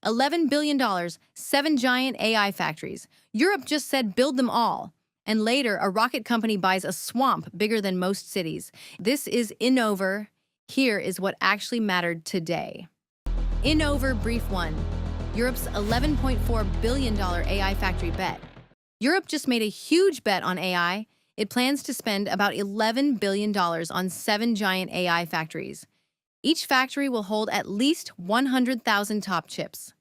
$11 billion, 7 giant AI factories. Europe just said build them all. And later, a rocket company buys a swamp bigger than most cities. This is Innover. Here is what actually mattered today. Innover Brief 1. Europe's $11.4 billion AI factory bet. Europe just made a huge bet on AI. It plans to spend about $11 billion on 7 giant AI factories. Each factory will hold at least 100,000 top chips.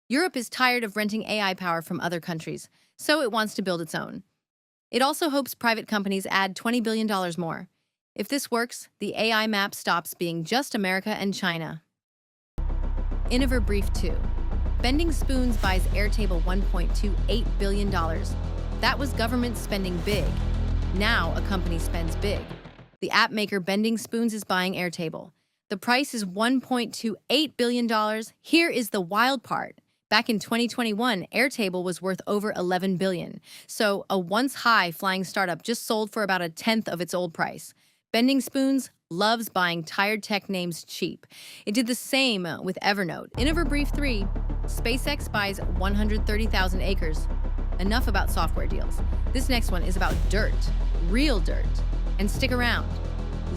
Europe is tired of renting AI power from other countries, so it wants to build its own. It also hopes private companies add $20 billion more. If this works, the AI map stops being just America and China. Innover Brief 2. Bending Spoons buys Airtable $1.28 billion. That was government spending big. Now a company spends big. The app maker Bending Spoons is buying Airtable. The price is $1.28 billion. Here is the wild part. Back in 2021, Airtable was worth over $11 billion. So a once-high flying startup just sold for about a tenth of its old price. Bending Spoons loves buying tired tech names cheap. It did the same with Evernote. Innover Brief 3. SpaceX buys 130,000 acres. Enough about software deals. This next one is about dirt. Real dirt. And stick around.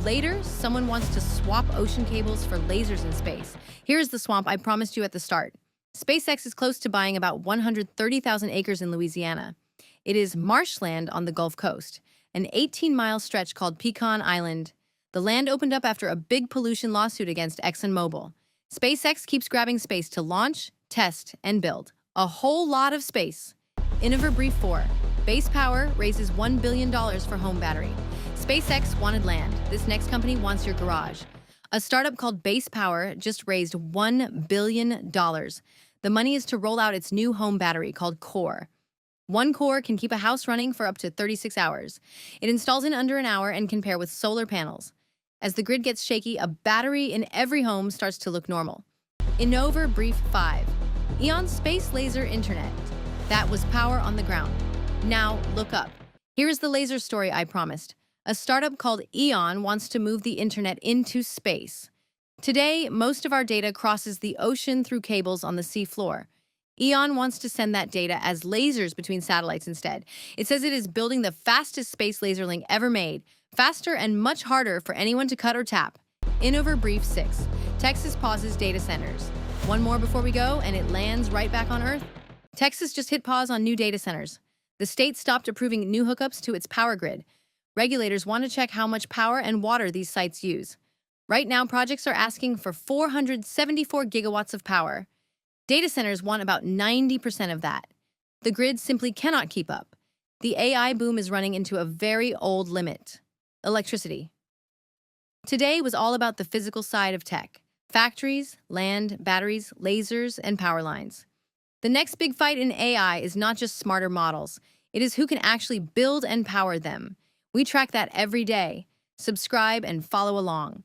Later, someone wants to swap ocean cables for lasers in space. Here's the swamp I promised you at the start. SpaceX is close to buying about 130,000 acres in Louisiana. It is marshland on the Gulf Coast, an 18-mile stretch called Pecan Island. The land opened up after a big pollution lawsuit against ExxonMobil. SpaceX keeps grabbing space to launch, test, and build. A whole lot of space. Innover Brief 4. Base Power raises $1 billion for home battery. SpaceX wanted land. This next company wants your garage. A startup called Base Power just raised $1 billion. The money is to roll out its new home battery called Core. One core can keep a house running for up to 36 hours. It installs in under an hour and can pair with solar panels. As the grid gets shaky, a battery in every home starts to look normal. Innover Brief 5. Eon Space Laser Internet. That was power on the ground. Now look up. Here is the laser story I promised. A startup called Eon wants to move the internet into space. Today, most of our data crosses the ocean through cables on the seafloor. Eon wants to send that data as lasers between satellites instead. It says it is building the fastest space laser link ever made, faster and much harder for anyone to cut or tap. Innover Brief 6. Texas pauses data centers. One more before we go, and it lands right back on Earth. Texas just hit pause on new data centers. The state stopped approving new hookups to its power grid. Regulators want to check how much power and water these sites use. Right now, projects are asking for 474 gigawatts of power. Data centers want about 90% of that. The grid simply cannot keep up. The AI boom is running into a very old limit: electricity. Today was all about the physical side of tech: factories, land, batteries, lasers, and power lines. The next big fight in AI is not just smarter models. It is who can actually build and power them. We track that every day. Subscribe and follow along.